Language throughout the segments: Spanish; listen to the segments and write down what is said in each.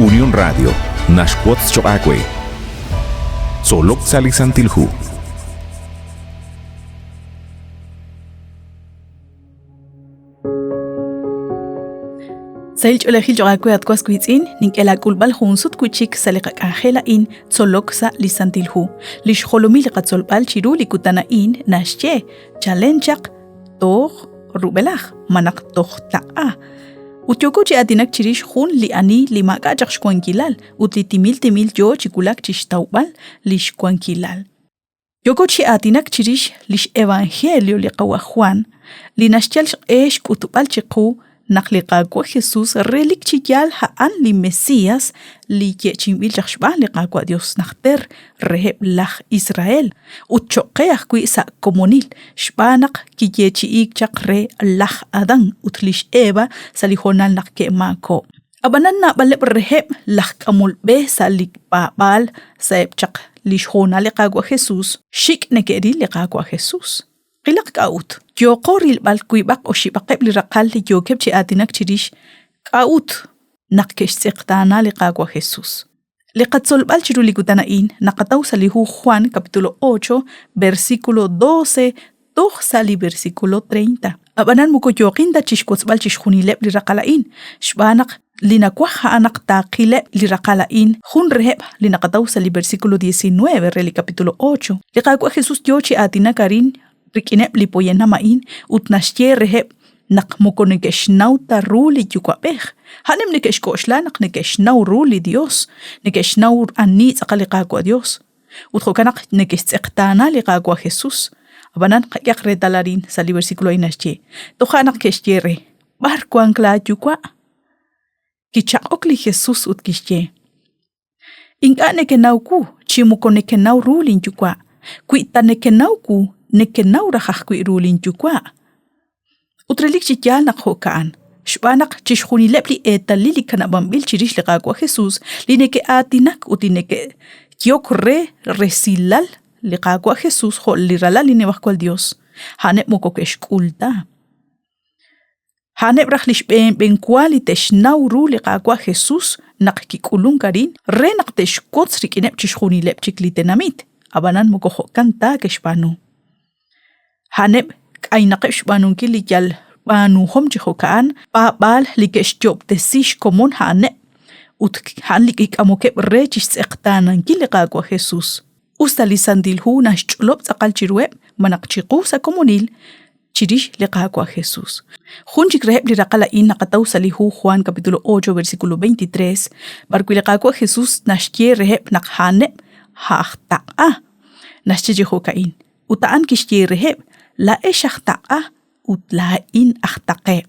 Unión Radio, Nashquatz Choacue. Solok Salisantilhu. Sail Cholahil Choacue at Quasquitzin, Ninkela Kulbal Hunsut Kuchik Salika Angela in Solok Sa Lisantilhu. Lish Holomil Katsolbal Chiru Likutana in Nashche, Chalenchak, Toch, Rubelach, Manak Toch Ta'a. Utyokochi adinak chirish hun li ani lima kajak shkuankilal, utli timil yo chikulak chishtawbal lish kuankilal. Yokochi adinak chirish lish evangelio li qawa Juan, li nashchal kutubal chiku, nakliqagwa Jesús relik chiyal haan li Mesías, li yechimbil chakshba li qagwa Dios nakter reheb lach Israel, utchoqeach kui sa komunil, shbanak ki yechiik chakre lach Adán, utlish Eva salijonal nakke mako. Abanan na baleb reheb lach kamul be salik babal saeb chak lishona li qagwa Jesús, shik nekeri li qagwa Jesús. Qilaq qaut yo qoril bal kuibaq o shibaqeb li raqal li yo kebchi adinak chirish qaut naqkesh siqtana li qagwa Jesús li qatsol bal chiru li gutanain naqataw salihu Juan capítulo 8 versículo 12 toh sali versículo 30 abanan muko yoqinda chishkots bal chishkhunileb li raqalain shbanaq linakwaha anak taqile li raqalain hun reheb li naqataw sali versículo 19 reli capítulo 8 li qagwa Jesús yochi adinakarin rikinep li poyena main utnashye reheb nak mokonikeshnaw ta ruli yukwabeh hanem nikeshkoshla nak nikeshnaw ruli Dios nikeshnaw anni tsaqaliqaqwa Dios uthokanak nikeshtsiqtana liqaqwa Jesús abanan qaqyaq retalarin sali versículo inashye tohanak keshyere barkuankla yukwa kichaqok li Jesús utkishye ingane kenawku chimukonekenaw ruli yukwa kuitanekenawku nekenaw rajaj kuirulin yukwa. Utrelik chikyal nak hokaan. Shbanak chishkhunilep li etalili kanabambil chirish li qagwa Jesús li neke atinak utineke kyok resilal li qagwa Jesús ho li rala li nebajkwal Dios. Hanep mokokeshkulta. Hanep rajlish ben kwali teshnawru li qagwa Jesús nak kikulun karin re nak teshkots rikinep chishkhunilep chiklitenamit. Abanan mokohokan ta keshbanu. Hanep kainaqesh banunki li yal banu hom chihokaan babal li keshjob tesish komun hanep han li kikamokeb rechis eqtanan ki li qagwa Jesús ustalisandilhu nashchulop tsaqal chirweb manaqchiqu sa komunil chirish li qagwa Jesús junchik reheb li raqala in naqataw salihu Juan capítulo 8 versículo 23 barqui li qagwa Jesús nashkie reheb naq hanep haqta'a nashchi hokain utaan kishkie reheb la esh akhta'a ut la in akhtaqiq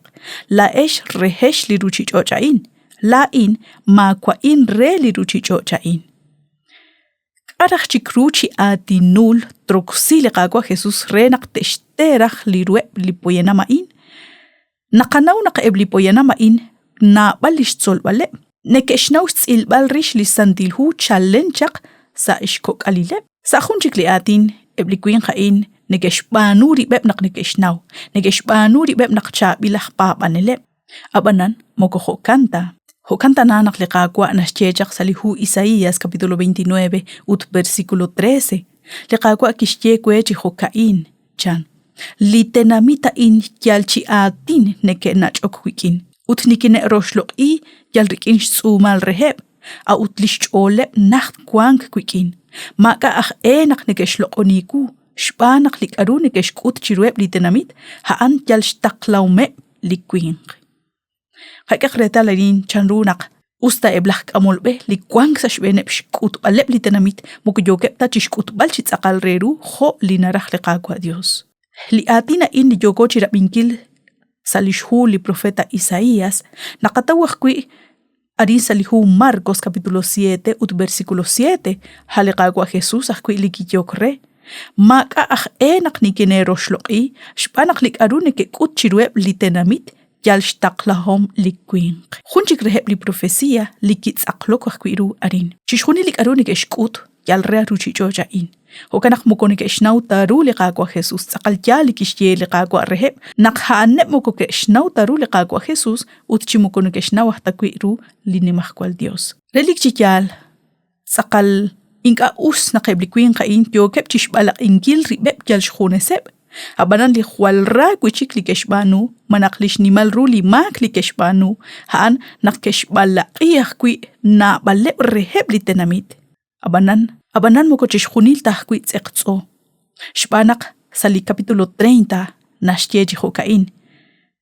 la esh rehesh li ruchi chochain la in ma kwa in re li ruchi chochain qarach chikruchi atinul troksi li qagwa Jesús re naqteshterach li rueb li poyena main naqanaw naqeb li poyena main na balish tsolbale nekeshnaw tsilbal rish li sandilhu challenchaq sa ishkok alile sa khunchik li atin eblikuin khain negeshbanuri beb nak negeshbanuri beb nak chabilach papanele abanan mokohokanta hokanta na nak liqaqwa nashchechaq salihu Isaías capítulo 29 ut versículo 13 liqaqwa kishye kwechi hokain chan litenamita in yalchi atin neke nachokwikin utnikine roshloqi yalrikin tsumal reheb a utlish ole nacht kwank kwikin maka akh enak negeshloqoniku shbanak lik arune keshkut chirweb litenamit haan yalshtaqlaume likwing haqaqreta larin chanrunak usta eblaq amolbe likwang sa shbeneb shkut aleb litenamit mukyoke ta chishkut balchit aqal reru kho linaraj liqaqwa Dios li atina in yogo chirabinkil salishu li profeta Isaías naqatawaj kwi arin salihu Marcos capítulo 7 ut versículo 7 haliqaqwa Jesús akwi likiyokre maka akh enak nikine roshloqi shpanak lik arune ke kutchirweb litenamit yalshtaqlahom likwing khunchik reheb li profecia likits aqlok akwiru arin chishkhuni lik arune ke shkut yalrea ruchi joja in Hokanak mukoni ke isnaw taru liqaqwa Jesús taqalya likishye liqaqwa reheb naqhaanep muko ke isnaw taru liqaqwa Jesús utchi mukoni ke isnaw ahtakwiru linimahkwal Dios. Relik chikyal saqal inka us naqeblikwin qain yokep chishbalaq ingil ribeb kyal shkhuneseb abanan li khwalra kwichik likeshbanu manaqlish nimal ruli mak likeshbanu haan naqkeshbala qiyaqwi na baleb reheb litenamit abanan mo coches junil tahquit eqtso. Shbanak sali capítulo 30 nashtieji hokain.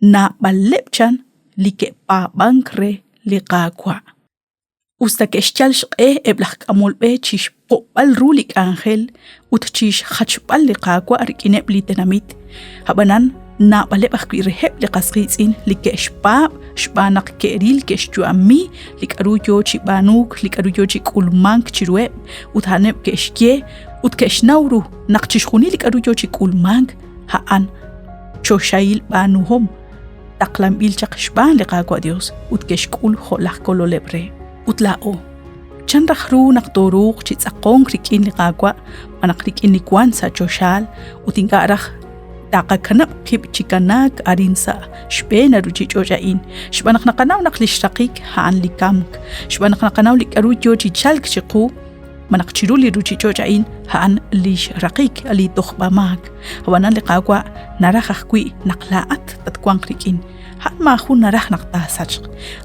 Na balepchan like pa bankre liqaqwa. Usta keshchal shqe eblaq amolbe chish popal rulik angel ut chish khachbal liqaqwa arkineb litenamit. Habanan na baleb akwi reheb liqasqitsin likeshpab shbanak keril keshjuami likaruyo chibanuk likaruyo chikulmank chirweb uthaneb keshkie utkeshnawru naqchishkhuni likaruyo chikulmank haan choshail banuhom taqlam ilchaq shban liqaqwa Dios utkeshkul kholaq kololebre utlao chanrakhru naqtoruq chitsaqong rikin liqaqwa manaqrikin nikwan sa choshal utingaraj taqakanap kib chikanak arinsa shpena ruchi chojain shbanak naqanaw naqlishraqik haan likamk shbanak naqanaw likarujo chichalk chiqu manaqchiruli ruchi chojain haan lishraqik ali tokhbamak hawanan liqaqwa narajaqwi naqlaat tatquanqrikin haan ma khun naraj naqtasach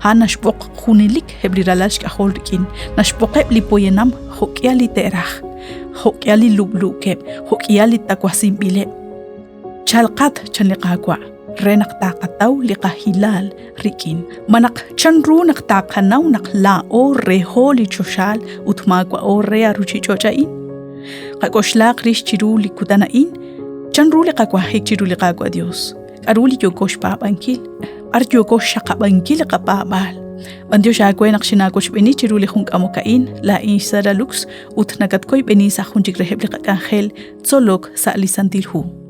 haan nashpoq khunilik hebriralash kaholrikin nashpoqeb lipoyenam hokyali teraj hokyali lublukeb hokyali takwasim bile chalqat chanliqaqwa renak taqataw liqahilal rikin manak chanru nak taqanaw nak lao reho li choshal utmaqwa o rea ruchi chochain qaqoshlaq rish chiru likutanain chanru liqaqwa hik chiru liqaqwa Dios aruli yokosh pabankil aryokosh shaqabankil qapabal Bandio shaqwe naqshinakosh beni chiru lihunk amokain la insara lux utnagatkoy beni sa junjik reheb liqaqangel tzolok sa lisantilhu